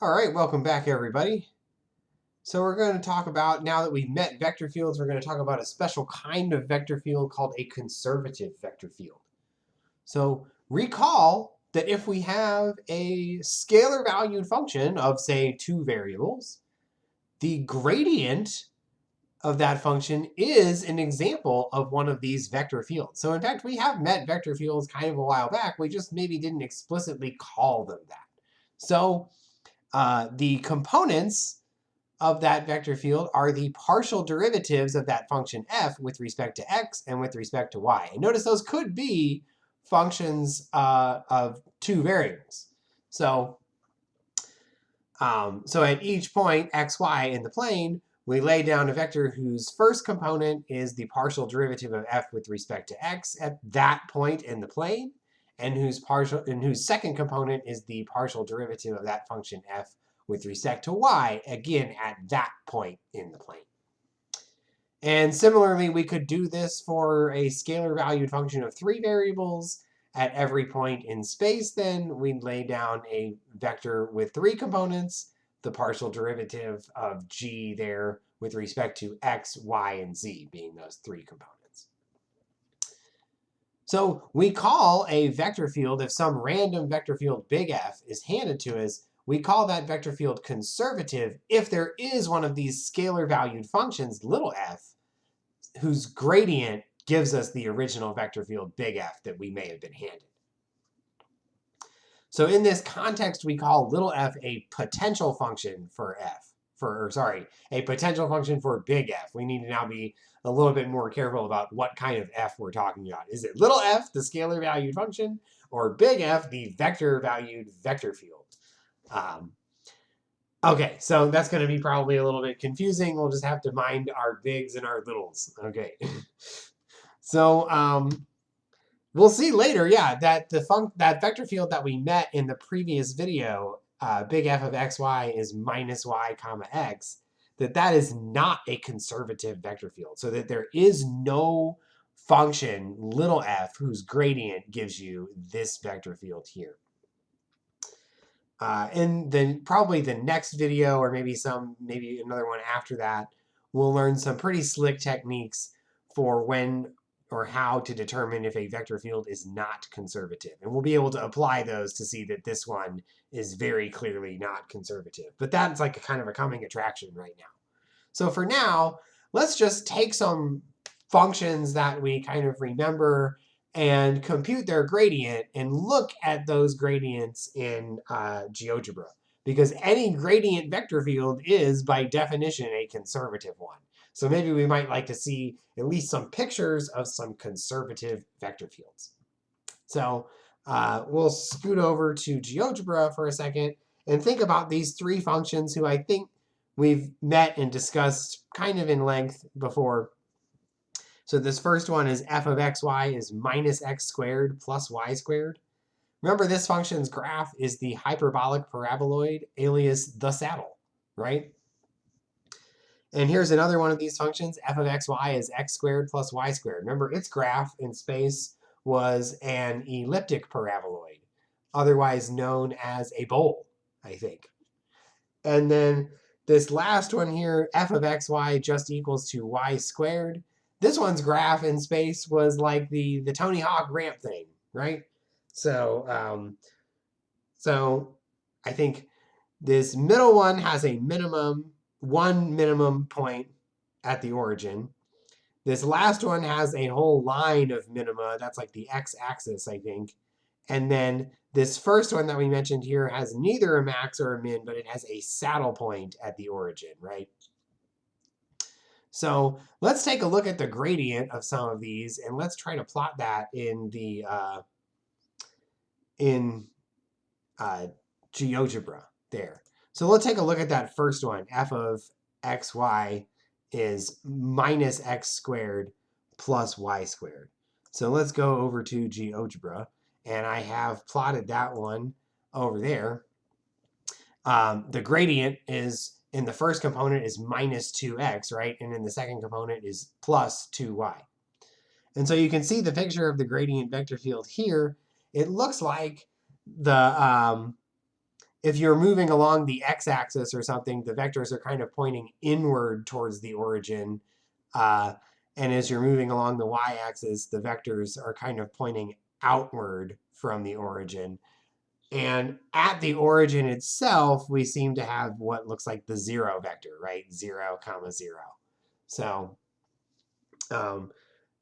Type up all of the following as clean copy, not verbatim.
All right, welcome back, everybody. So we're going to talk about, now that we've met vector fields, we're going to talk about a special kind of vector field called a conservative vector field. So recall that if we have a scalar valued function of, say, two variables, the gradient of that function is an example of one of these vector fields. So in fact, we have met vector fields kind of a while back. We just maybe didn't explicitly call them that. So the components of that vector field are the partial derivatives of that function f with respect to x and with respect to y. And notice those could be functions of two variables. So at each point, x, y in the plane, we lay down a vector whose first component is the partial derivative of f with respect to x at that point in the plane, and whose second component is the partial derivative of that function f with respect to y, again at that point in the plane. And similarly, we could do this for a scalar valued function of three variables. At every point in space, then, we'd lay down a vector with three components, the partial derivative of g there with respect to x, y, and z being those three components. So we call a vector field, if some random vector field big F is handed to us, we call that vector field conservative if there is one of these scalar valued functions, little f, whose gradient gives us the original vector field big F that we may have been handed. So in this context, we call little f a potential function for f, a potential function for big F. We need to now be a little bit more careful about what kind of f we're talking about. Is it little f, the scalar valued function, or big F, the vector valued vector field? Okay, so that's going to be probably a little bit confusing. We'll just have to mind our bigs and our littles. Okay. So we'll see later, yeah, that that vector field that we met in the previous video, big F of xy is minus y comma x, that is not a conservative vector field. So that there is no function, little f, whose gradient gives you this vector field here. And then probably the next video, or maybe another one after that, we'll learn some pretty slick techniques for when or how to determine if a vector field is not conservative. And we'll be able to apply those to see that this one is very clearly not conservative. But that's like a kind of a coming attraction right now. So for now, let's just take some functions that we kind of remember and compute their gradient and look at those gradients in GeoGebra. Because any gradient vector field is, by definition, a conservative one. So maybe we might like to see at least some pictures of some conservative vector fields. So we'll scoot over to GeoGebra for a second and think about these three functions who I think we've met and discussed kind of in length before. So this first one is f of xy is minus x squared plus y squared. Remember, this function's graph is the hyperbolic paraboloid alias the saddle, right? And here's another one of these functions. F of xy is x squared plus y squared. Remember, its graph in space was an elliptic paraboloid, otherwise known as a bowl, I think. And then this last one here, f of xy just equals to y squared. This one's graph in space was like the Tony Hawk ramp thing, right? So, so I think this middle one has a one minimum point at the origin. This last one has a whole line of minima. That's like the x-axis, I think. And then this first one that we mentioned here has neither a max or a min, but it has a saddle point at the origin, right? So let's take a look at the gradient of some of these, and let's try to plot that in the GeoGebra there. So let's take a look at that first one. F of xy is minus x squared plus y squared. So let's go over to GeoGebra, and I have plotted that one over there. The gradient is, in the first component, is minus 2x, right? And in the second component is plus 2y. And so you can see the picture of the gradient vector field here. It looks like if you're moving along the x-axis or something, the vectors are kind of pointing inward towards the origin. And as you're moving along the y-axis, the vectors are kind of pointing outward from the origin. And at the origin itself, we seem to have what looks like the 0 vector, right? 0, 0. So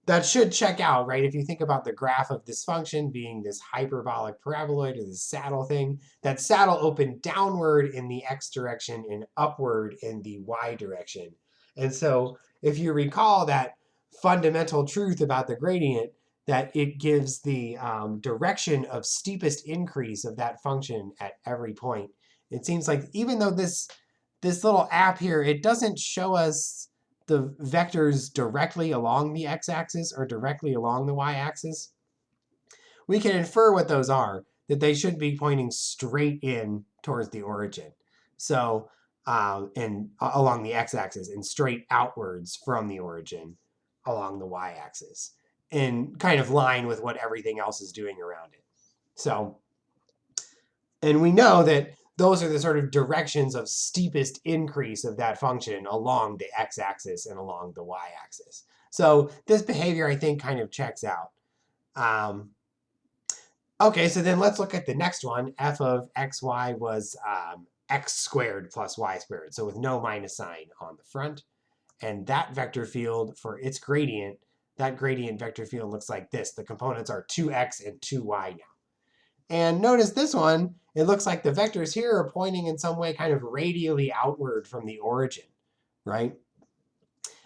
that should check out, right? If you think about the graph of this function being this hyperbolic paraboloid or this saddle thing, that saddle opened downward in the x direction and upward in the y direction. And so if you recall that fundamental truth about the gradient, that it gives the direction of steepest increase of that function at every point. It seems like even though this little app here, it doesn't show us the vectors directly along the x-axis or directly along the y-axis, we can infer what those are, that they should be pointing straight in towards the origin. So, and along the x-axis and straight outwards from the origin along the y-axis, in kind of line with what everything else is doing around it. So, and we know that those are the sort of directions of steepest increase of that function along the x-axis and along the y-axis. So this behavior, I think, kind of checks out. Okay, so then let's look at the next one. F of xy was x squared plus y squared, so with no minus sign on the front. And that vector field for its gradient, that gradient vector field looks like this. The components are 2x and 2y now. And notice this one, it looks like the vectors here are pointing in some way kind of radially outward from the origin, right?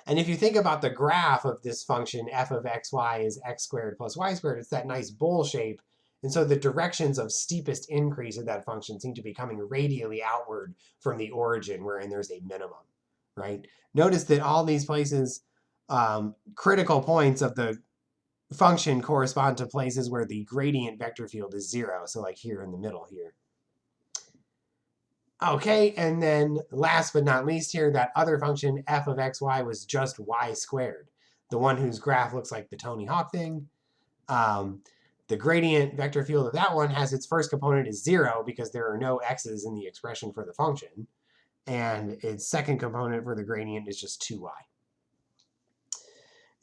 And if you think about the graph of this function, f of xy is x squared plus y squared, it's that nice bowl shape. And so the directions of steepest increase of that function seem to be coming radially outward from the origin, wherein there's a minimum, right? Notice that all these places, critical points of the function correspond to places where the gradient vector field is 0. So like here in the middle here. Okay, and then last but not least here, that other function, f of xy, was just y squared. The one whose graph looks like the Tony Hawk thing. The gradient vector field of that one has its first component is 0 because there are no x's in the expression for the function. And its second component for the gradient is just 2y.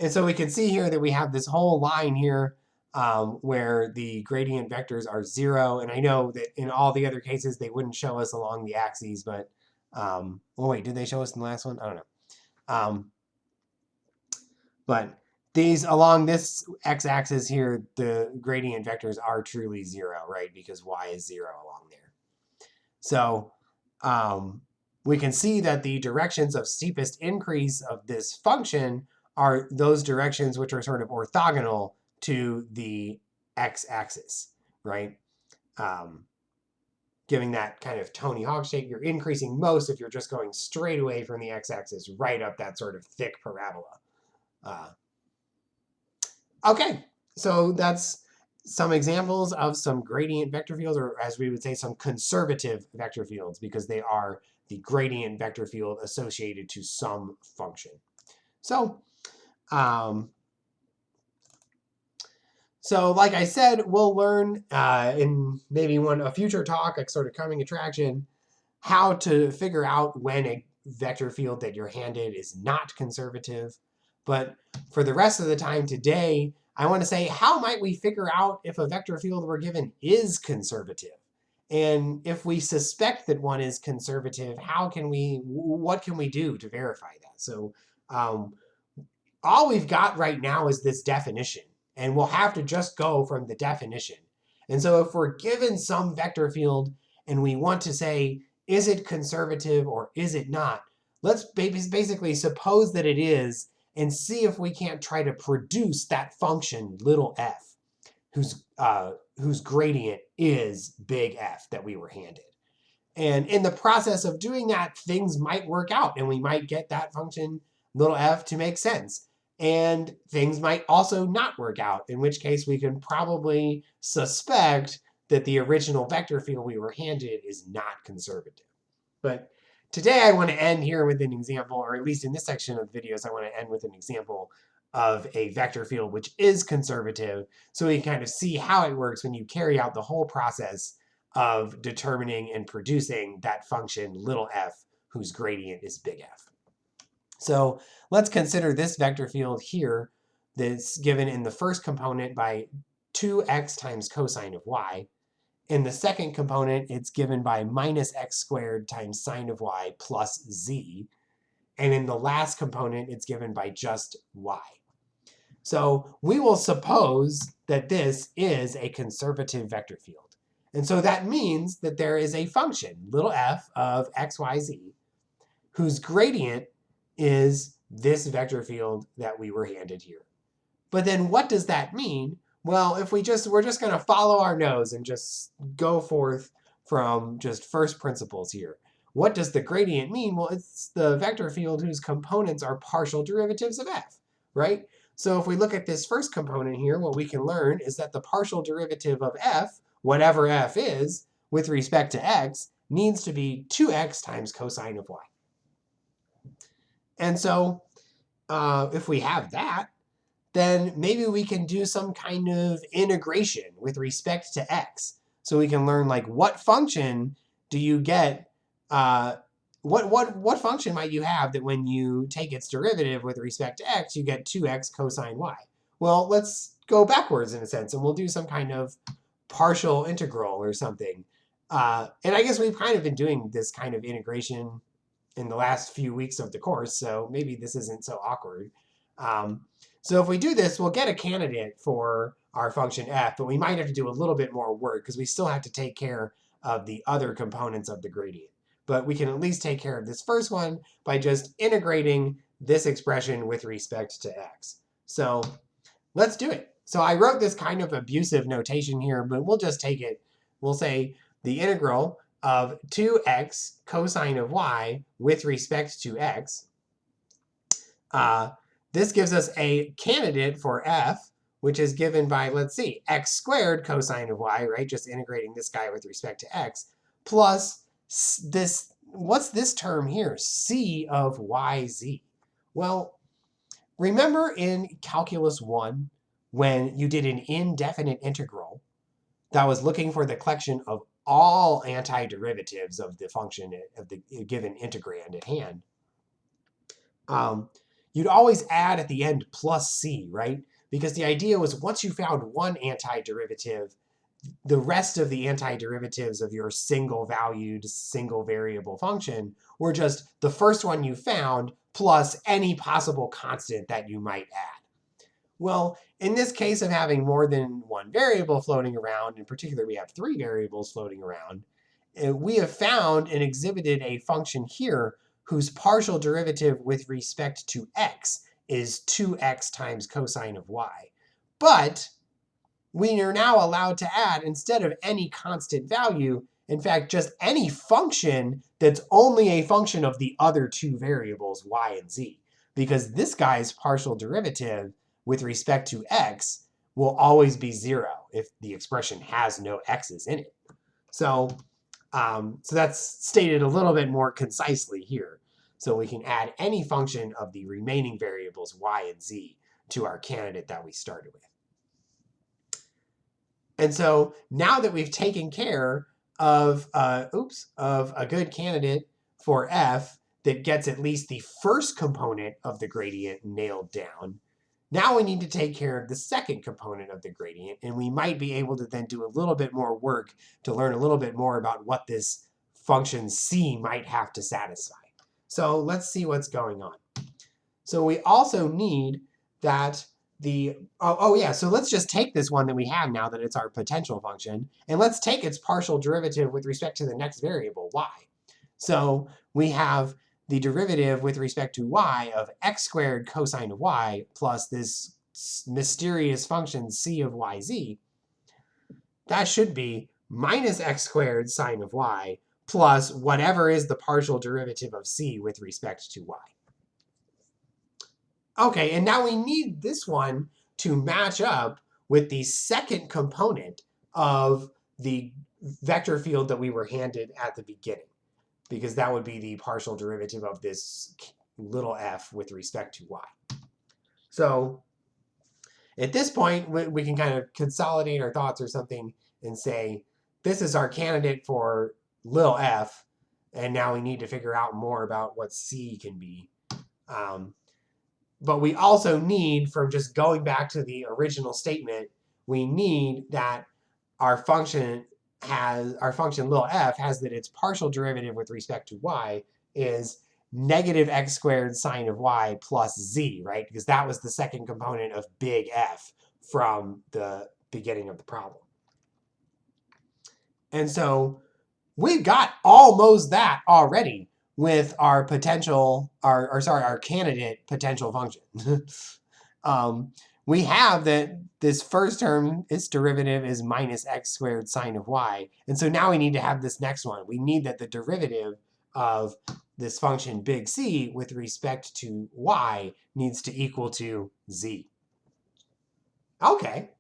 And so we can see here that we have this whole line here where the gradient vectors are 0. And I know that in all the other cases, they wouldn't show us along the axes. But, oh, wait, did they show us in the last one? I don't know. But these, along this x-axis here, the gradient vectors are truly 0, right? Because y is 0 along there. So we can see that the directions of steepest increase of this function are those directions which are sort of orthogonal to the x-axis, right? Giving that kind of Tony Hawk shape, you're increasing most if you're just going straight away from the x-axis right up that sort of thick parabola. Okay, so that's some examples of some gradient vector fields, or as we would say, some conservative vector fields, because they are the gradient vector field associated to some function. So, like I said, we'll learn in maybe a future talk, a sort of coming attraction, how to figure out when a vector field that you're handed is not conservative. But for the rest of the time today, I want to say, how might we figure out if a vector field we're given is conservative? And if we suspect that one is conservative, what can we do to verify that? So all we've got right now is this definition, and we'll have to just go from the definition. And so if we're given some vector field and we want to say, is it conservative or is it not? Let's basically suppose that it is and see if we can't try to produce that function, little f, whose gradient is big F that we were handed. And in the process of doing that, things might work out, and we might get that function, little f, to make sense. And things might also not work out, in which case we can probably suspect that the original vector field we were handed is not conservative. But today I want to end here with an example, or at least in this section of videos, I want to end with an example of a vector field which is conservative, so we can kind of see how it works when you carry out the whole process of determining and producing that function little f whose gradient is big F. So let's consider this vector field here that's given in the first component by 2x times cosine of y. In the second component, it's given by minus x squared times sine of y plus z. And in the last component, it's given by just y. So we will suppose that this is a conservative vector field. And so that means that there is a function, little f of x, y, z, whose gradient is this vector field that we were handed here. But then what does that mean? Well, if we're just going to follow our nose and just go forth from just first principles here. What does the gradient mean? Well, it's the vector field whose components are partial derivatives of f, right? So if we look at this first component here, what we can learn is that the partial derivative of f, whatever f is, with respect to x, needs to be 2x times cosine of y. And so if we have that, then maybe we can do some kind of integration with respect to x. So we can learn, like, what function do you get, what function might you have that when you take its derivative with respect to x, you get 2x cosine y? Well, let's go backwards in a sense, and we'll do some kind of partial integral or something. And I guess we've kind of been doing this kind of integration in the last few weeks of the course, so maybe this isn't so awkward. So if we do this, we'll get a candidate for our function f, but we might have to do a little bit more work because we still have to take care of the other components of the gradient. But we can at least take care of this first one by just integrating this expression with respect to x. So let's do it. So I wrote this kind of abusive notation here, but we'll just take it. We'll say the integral of 2x cosine of y with respect to x. This gives us a candidate for f, which is given by, let's see, x squared cosine of y, right? Just integrating this guy with respect to x, plus this, what's this term here? C of yz. Well, remember in Calculus 1, when you did an indefinite integral that was looking for the collection of all antiderivatives of the function of the given integrand at hand, you'd always add at the end plus c, right? Because the idea was once you found one antiderivative, the rest of the antiderivatives of your single-valued, single-variable function were just the first one you found plus any possible constant that you might add. Well, in this case of having more than one variable floating around, in particular we have 3 variables floating around, we have found and exhibited a function here whose partial derivative with respect to x is 2x times cosine of y. But we are now allowed to add, instead of any constant value, in fact, just any function that's only a function of the other 2 variables, y and z. Because this guy's partial derivative with respect to x will always be 0 if the expression has no x's in it. So that's stated a little bit more concisely here. So we can add any function of the remaining variables y and z to our candidate that we started with. And so now that we've taken care of a good candidate for f that gets at least the first component of the gradient nailed down, now we need to take care of the second component of the gradient, and we might be able to then do a little bit more work to learn a little bit more about what this function c might have to satisfy. So let's see what's going on. So we also need that so let's just take this one that we have now that it's our potential function, and let's take its partial derivative with respect to the next variable, y. So we have the derivative with respect to y of x squared cosine of y plus this mysterious function c of yz. That should be minus x squared sine of y plus whatever is the partial derivative of c with respect to y. Okay, and now we need this one to match up with the second component of the vector field that we were handed at the beginning, because that would be the partial derivative of this little f with respect to y. So at this point, we can kind of consolidate our thoughts or something and say this is our candidate for little f, and now we need to figure out more about what c can be. But we also need, from just going back to the original statement, we need that our function little f has that its partial derivative with respect to y is negative x squared sine of y plus z, right? Because that was the second component of big F from the beginning of the problem. And so we've got almost that already with our our candidate potential function. We have that this first term, its derivative is minus x squared sine of y. And so now we need to have this next one. We need that the derivative of this function big C with respect to y needs to equal to z. Okay,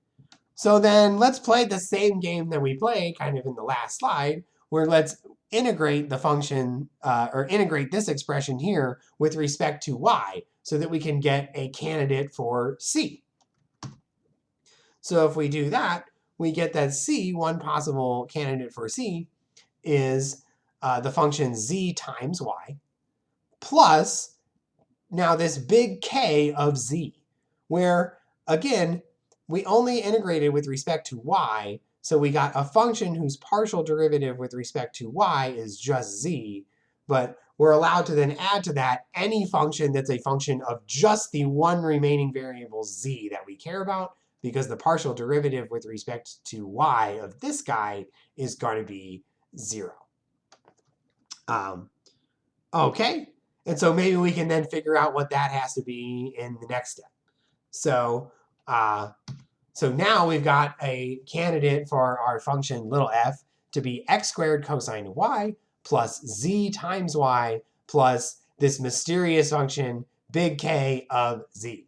so then let's play the same game that we played kind of in the last slide, where let's integrate the function, or integrate this expression here with respect to y so that we can get a candidate for c. So if we do that, we get that c, one possible candidate for c, is the function z times y plus now this big K of z, where, again, we only integrated with respect to y, so we got a function whose partial derivative with respect to y is just z, but we're allowed to then add to that any function that's a function of just the one remaining variable z that we care about, because the partial derivative with respect to y of this guy is going to be 0. Okay, and so maybe we can then figure out what that has to be in the next step. So, so now we've got a candidate for our function little f to be x squared cosine of y plus z times y plus this mysterious function big K of z.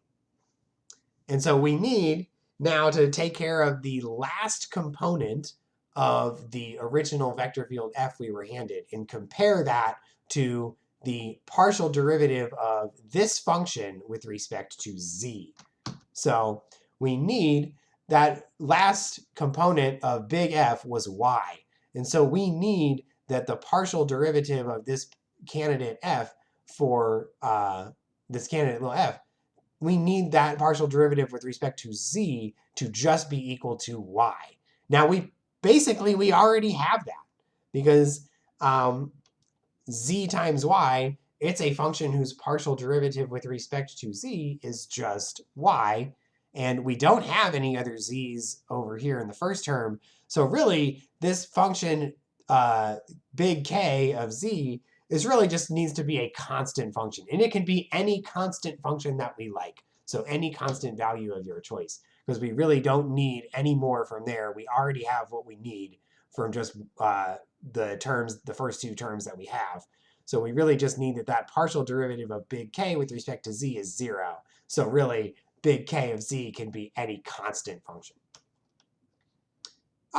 And so we need now to take care of the last component of the original vector field f we were handed and compare that to the partial derivative of this function with respect to z. So we need that last component of big F was y. And so we need that the partial derivative of this candidate f for this candidate little f, we need that partial derivative with respect to z to just be equal to y. Now we already have that, because z times y, it's a function whose partial derivative with respect to z is just y, and we don't have any other z's over here in the first term. So really, this function big K of z is really just needs to be a constant function, and it can be any constant function that we like. So any constant value of your choice, because we really don't need any more from there. We already have what we need from just the first two terms that we have. So we really just need that partial derivative of big K with respect to z is 0. So really, big K of z can be any constant function.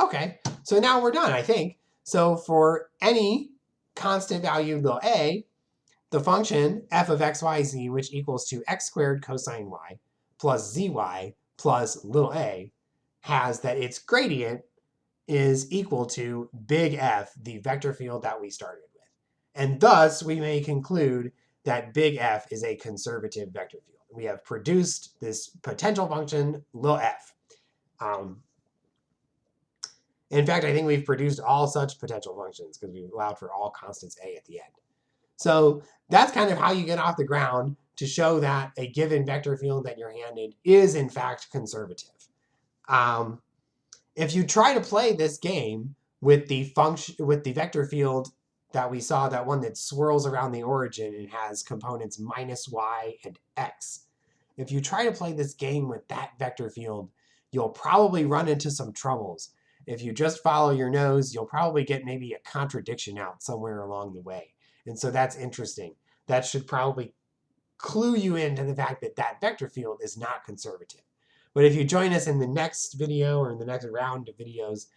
Okay, so now we're done, I think. So for any constant value little a, the function f of x, y, z, which equals to x squared cosine y plus zy plus little a, has that its gradient is equal to big F, the vector field that we started with. And thus, we may conclude that big F is a conservative vector field. We have produced this potential function, little f. In fact, I think we've produced all such potential functions because we've allowed for all constants a at the end. So that's kind of how you get off the ground to show that a given vector field that you're handed is, in fact, conservative. If you try to play this game with the vector field that we saw, that one that swirls around the origin and has components minus y and x, if you try to play this game with that vector field, you'll probably run into some troubles. If you just follow your nose, you'll probably get maybe a contradiction out somewhere along the way. And so that's interesting. That should probably clue you into the fact that that vector field is not conservative. But if you join us in the next video or in the next round of videos,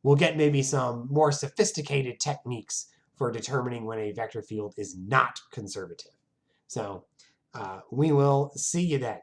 we'll get maybe some more sophisticated techniques for determining when a vector field is not conservative. So we will see you then.